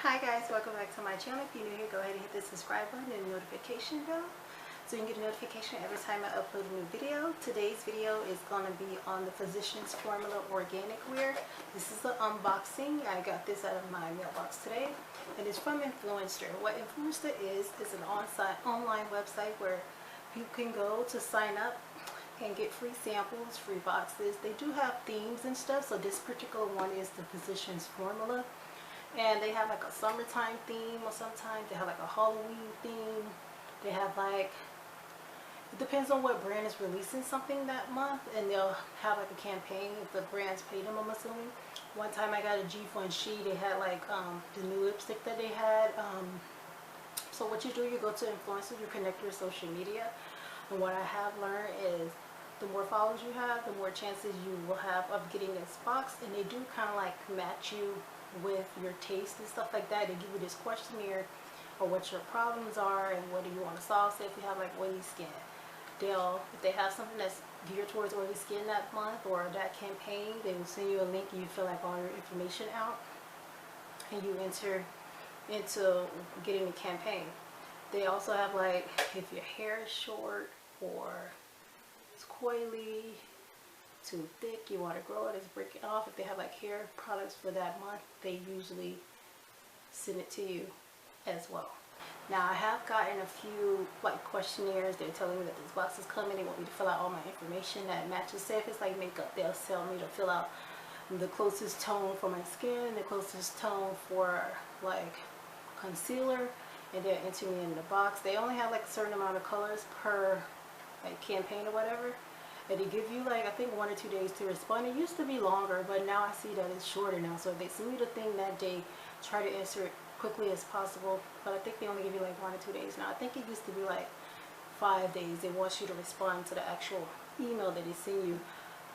Hi guys, welcome back to my channel. If you're new here, go ahead and hit the subscribe button and the notification bell so you can get a notification every time I upload a new video. Today's video is going to be on the Physicians Formula organic wear. This is the unboxing. I got this out of my mailbox today and it's from Influenster. What Influenster is an online website where you can go to sign up and get free samples, free boxes. They do have themes and stuff, so this particular one is the Physicians Formula. And they have like a summertime theme, or sometimes they have like a Halloween theme. They have like, it depends on what brand is releasing something that month, and they'll have like a campaign if the brand's paid them, I'm assuming. One time I got a Givenchy, they had like the new lipstick that they had. So what you do, you go to Influencer, you connect your social media, and what I have learned is the more followers you have, the more chances you will have of getting this box. And they do kind of like match you with your taste and stuff like that. They give you this questionnaire or what your problems are and what do you want to solve. Say if you have like oily skin, if they have something that's geared towards oily skin that month or that campaign, they will send you a link and you fill like all your information out and you enter into getting the campaign. They also have like if your hair is short or it's coily, too thick, you want to grow it, it's breaking off. If they have like hair products for that month, they usually send it to you as well. Now I have gotten a few like questionnaires. They're telling me that this box is coming. They want me to fill out all my information that matches. Say if it's like makeup, they'll tell me to fill out the closest tone for my skin, the closest tone for like concealer, and they'll enter me in the box. They only have like a certain amount of colors per like campaign or whatever. And they give you like I think 1 or 2 days to respond. It used to be longer, but now I see that it's shorter now. So if they send you the thing that day, try to answer it quickly as possible. But I think they only give you like 1 or 2 days now. I think it used to be like 5 days. They want you to respond to the actual email that they send you.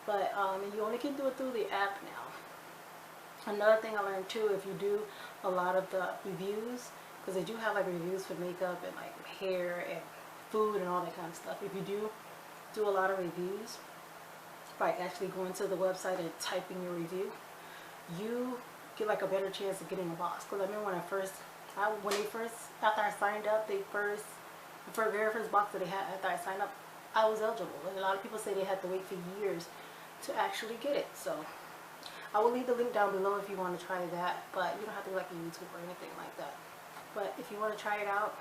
But and you only can do it through the app now. Another thing I learned too, if you do a lot of the reviews, because they do have like reviews for makeup and like hair and food and all that kind of stuff. If you do a lot of reviews by actually going to the website and typing your review, you get like a better chance of getting a box. Because I remember when after I signed up, the very first box that they had after I signed up, I was eligible. And a lot of people say they had to wait for years to actually get it. So I will leave the link down below if you want to try that, but you don't have to be like a YouTuber or anything like that. But if you want to try it out,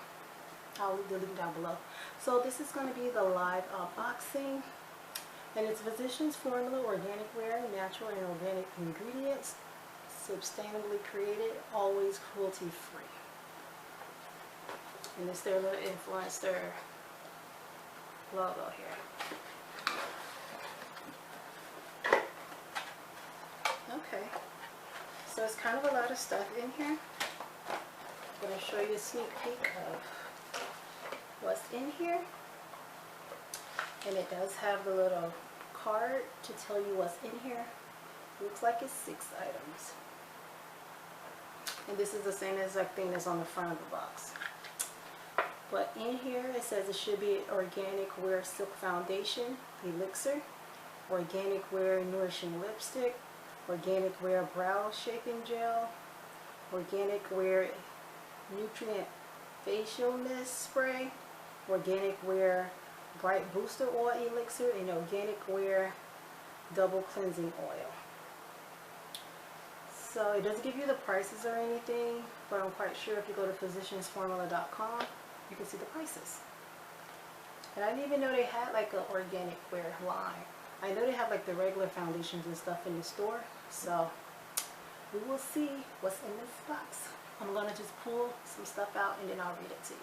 I'll leave the link down below. So this is going to be the live unboxing, and it's Physicians Formula organic wear, natural and organic ingredients, sustainably created, always cruelty free. And it's their little Influencer logo here. Okay, so it's kind of a lot of stuff in here. I'm going to show you a sneak peek of what's in here, and it does have the little card to tell you what's in here. Looks like it's 6 items, and this is the same exact thing that's on the front of the box. But in here it says it should be organic wear silk foundation elixir, organic wear nourishing lipstick, organic wear brow shaping gel, organic wear nutrient facial mist spray, organic wear bright booster oil elixir, and organic wear double cleansing oil. So it doesn't give you the prices or anything, but I'm quite sure if you go to physiciansformula.com you can see the prices. And I didn't even know they had like an organic wear line. I know they have like the regular foundations and stuff in the store, so we will see what's in this box. I'm going to just pull some stuff out and then I'll read it to you.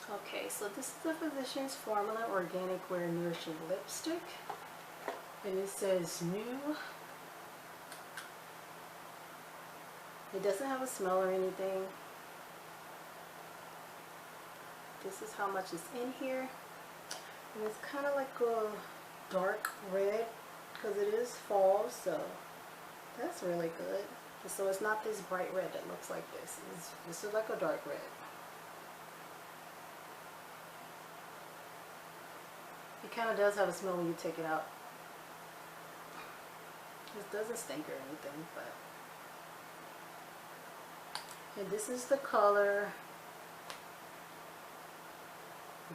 Okay, so this is the Physicians Formula Organic Wear Nourishing Lipstick. And it says new. It doesn't have a smell or anything. This is how much is in here. And it's kind of like a dark red because it is fall, so that's really good. So it's not this bright red that looks like this. This is like a dark red. It kind of does have a smell when you take it out. It doesn't stink or anything, but. And this is the color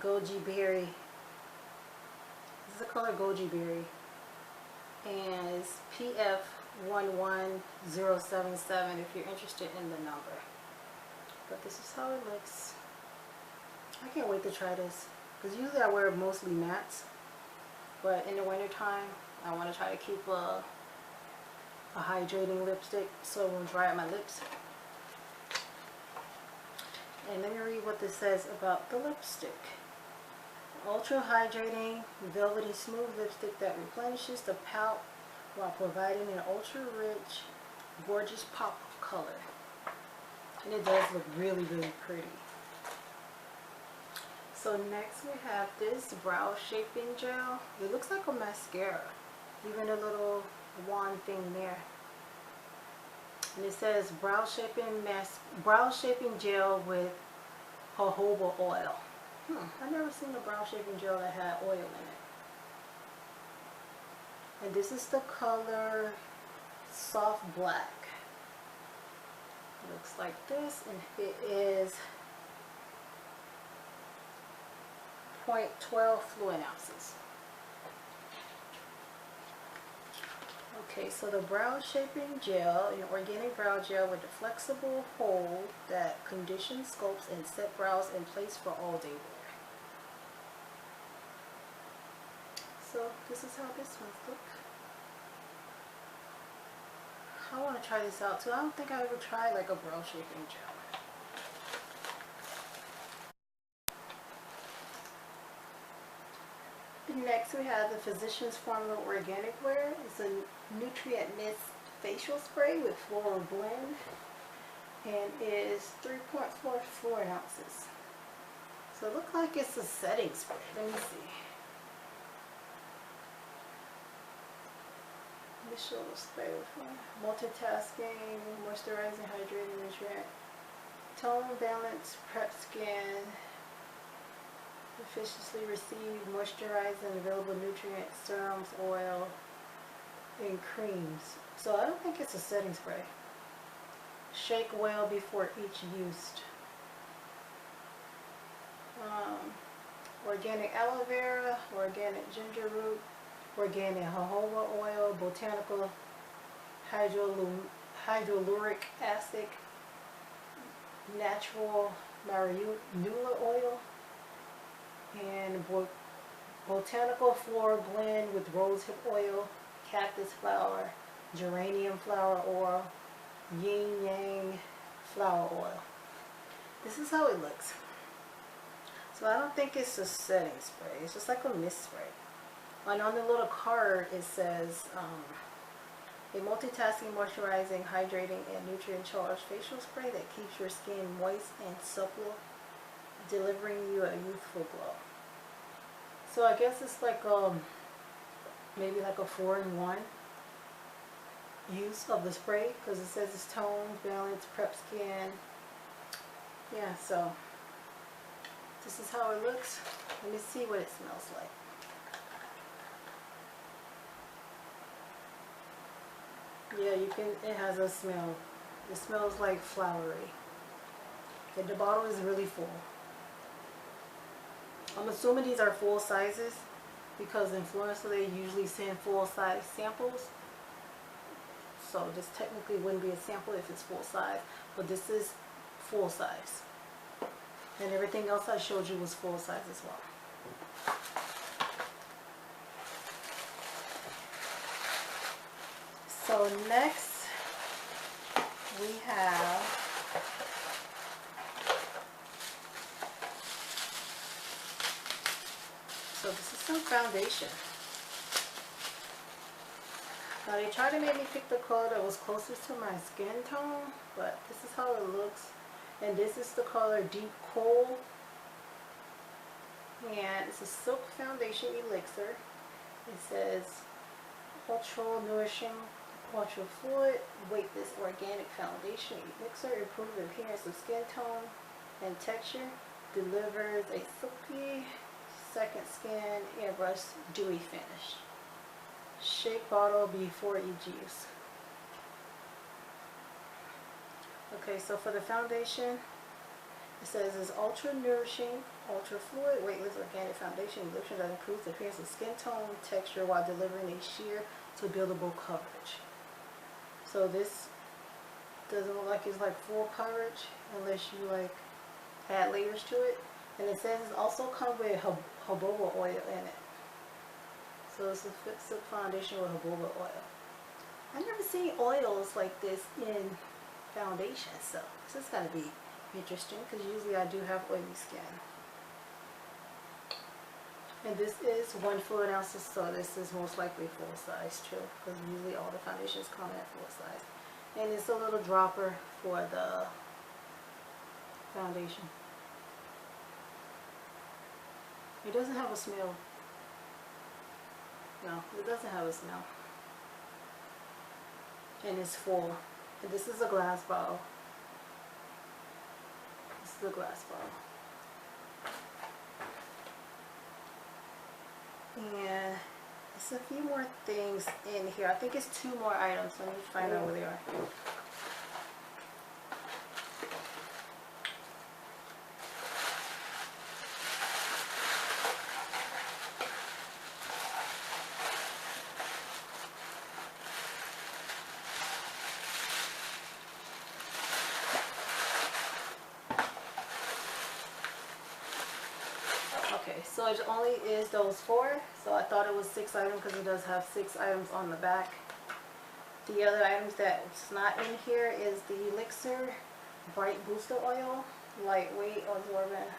Goji Berry. This is the color Goji Berry. And it's PF11077 if you're interested in the number. But this is how it looks. I can't wait to try this. Because usually I wear mostly mattes. But in the winter time, I want to try to keep a hydrating lipstick so it won't dry out my lips. And let me read what this says about the lipstick. Ultra hydrating, velvety smooth lipstick that replenishes the pout while providing an ultra rich, gorgeous pop of color. And it does look really, really pretty. So next we have this brow shaping gel. It looks like a mascara. Even a little wand thing there. And it says brow shaping gel with jojoba oil. I've never seen a brow shaping gel that had oil in it. And this is the color Soft Black. It looks like this, and it is 0.12 fluid ounces. Okay, so the brow shaping gel, an organic brow gel with a flexible hold that conditions, sculpts, and set brows in place for all day wear. So this is how this one's look. I want to try this out too. I don't think I ever tried like a brow shaping gel. Next we have the Physicians Formula Organic Wear. It's a Nutrient Mist facial spray with floral blend and is 3.4 fluid ounces. So it looks like it's a setting spray. Let me see. Initial spray with multitasking, moisturizing, hydrating, nutrient, tone, balance, prep skin, efficiently receive moisturizing and available nutrients, serums, oil, and creams. So I don't think it's a setting spray. Shake well before each use. Organic aloe vera, organic ginger root, organic jojoba oil, botanical hydroluric acid, natural marula oil, and botanical floral blend with rosehip oil, cactus flower, geranium flower oil, yin yang flower oil. This is how it looks. So I don't think it's a setting spray. It's just like a mist spray. And on the little card it says a multitasking, moisturizing, hydrating, and nutrient-charged facial spray that keeps your skin moist and supple, delivering you a youthful glow. So I guess it's like maybe like a 4-in-1 use of the spray, because it says it's tone, balance, prep skin. Yeah, so this is how it looks. Let me see what it smells like. Yeah, you can, it has a smell. It smells like flowery. And the bottle is really full. I'm assuming these are full sizes because Influenster, they usually send full size samples. So this technically wouldn't be a sample if it's full size, but this is full size. And everything else I showed you was full size as well. So next we have so this is some foundation. Now they tried to make me pick the color that was closest to my skin tone, but this is how it looks. And this is the color Deep Coal. And it's a silk foundation elixir. It says ultra nourishing, ultra fluid, weightless organic foundation elixir, improves the appearance of skin tone and texture, delivers a silky, Second Skin Airbrush Dewy Finish. Shake bottle before each use. Okay, so for the foundation, it says it's ultra nourishing, ultra fluid, weightless organic foundation lotion that improves the appearance of skin tone, texture while delivering a sheer to buildable coverage. So this doesn't look like it's like full coverage unless you like add layers to it. And it says it also comes with jojoba oil in it. So it's a foundation with jojoba oil. I've never seen oils like this in foundation, so this is going to be interesting because usually I do have oily skin. And this is 1 fluid ounce, so this is most likely full size too, because usually all the foundations come at full size. And it's a little dropper for the foundation. It doesn't have a smell. No, it doesn't have a smell. And it's full. And this is a glass bottle. This is a glass bottle. And there's a few more things in here. I think it's 2 more items. Let me find out where they are. Okay, so it only is those 4. So I thought it was 6 items because it does have 6 items on the back. The other items that's not in here is the Elixir Bright Booster Oil, lightweight, absorbent,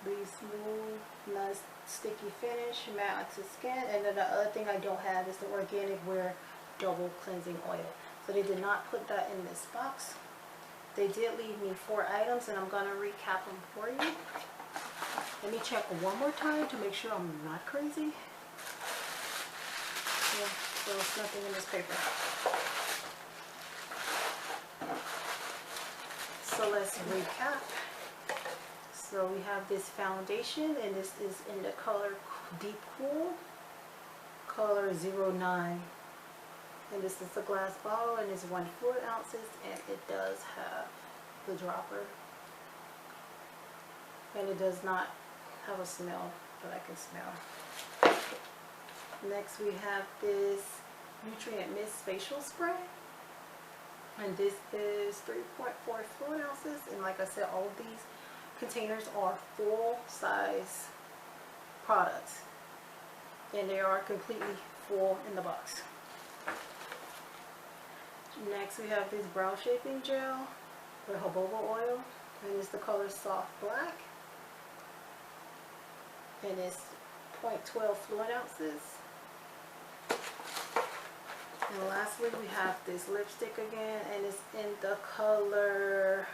breathe smooth, non-sticky finish, matte to skin. And then the other thing I don't have is the Organic Wear Double Cleansing Oil. So they did not put that in this box. They did leave me 4 items, and I'm going to recap them for you. Let me check one more time to make sure I'm not crazy. Yeah, so there's nothing in this paper. So let's recap. So we have this foundation, and this is in the color Deep Cool, color 09. And this is a glass bottle, and it's 1 fluid ounces, and it does have the dropper. And it does not have a smell that I can smell. Next we have this Nutrient Mist Facial Spray. And this is 3.4 fluid ounces. And like I said, all of these containers are full size products. And they are completely full in the box. Next we have this brow shaping gel with jojoba oil. And it's the color Soft Black. And it's 0.12 fluid ounces. And lastly we have this lipstick again, and it's in the color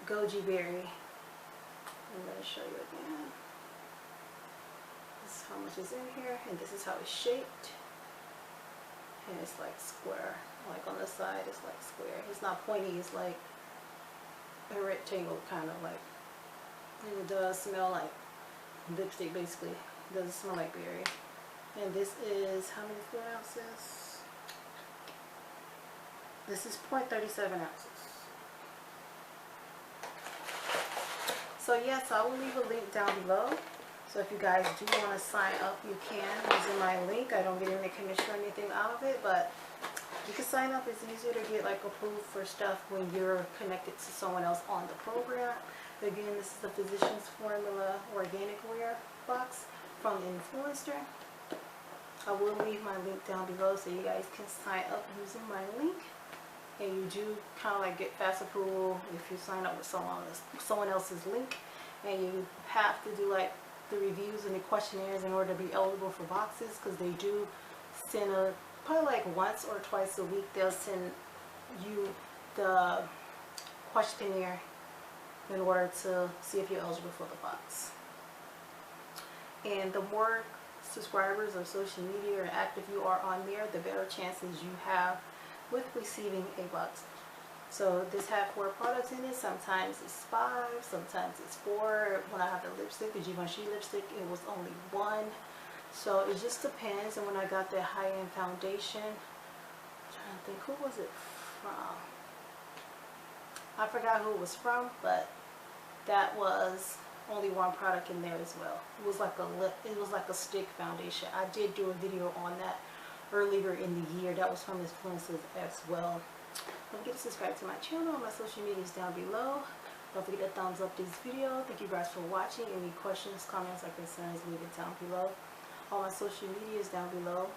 Goji Berry. I'm going to show you again. This is how much is in here, and this is how it's shaped. And it's like square, like on the side it's like square. It's not pointy, it's like a rectangle kind of like. And it does smell like lipstick basically. It doesn't smell like berry. And this is how many fluid ounces? This is 0.37 ounces. So yes, I will leave a link down below. So if you guys do want to sign up, you can using my link. I don't get any commission or anything out of it, but you can sign up. It's easier to get like approved for stuff when you're connected to someone else on the program. Again, this is the Physicians Formula Organic Wear box from Influenster. I will leave my link down below so you guys can sign up using my link. And you do kind of like get fast approval if you sign up with someone else's link. And you have to do like the reviews and the questionnaires in order to be eligible for boxes, because they do send probably like once or twice a week they'll send you the questionnaire in order to see if you're eligible for the box. And the more subscribers or social media or active you are on there, the better chances you have with receiving a box. So this had 4 products in it. Sometimes it's 5, sometimes it's 4. When I have the lipstick, the Givenchy lipstick, it was only 1. So it just depends. And when I got that high-end foundation, I'm trying to think, who was it from? I forgot who it was from, but that was only 1 product in there as well. It was like a stick foundation. I did do a video on that earlier in the year. That was from Influencer as well. Don't forget to subscribe to my channel. My social media is down below. Don't forget to thumbs up this video. Thank you guys for watching. Any questions, comments, or concerns, leave it down below. All my social media is down below.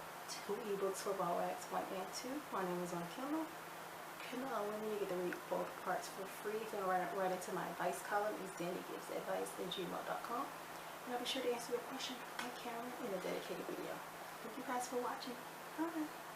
2 ebooks for Power Wax 1 and 2. My name is on Kindle. Kindle unlimited. You get to read both parts for free. If you want to write into my advice column, it's DanniGivesAdvice@gmail.com. And I'll be sure to answer your question on camera in a dedicated video. Thank you guys for watching. Bye.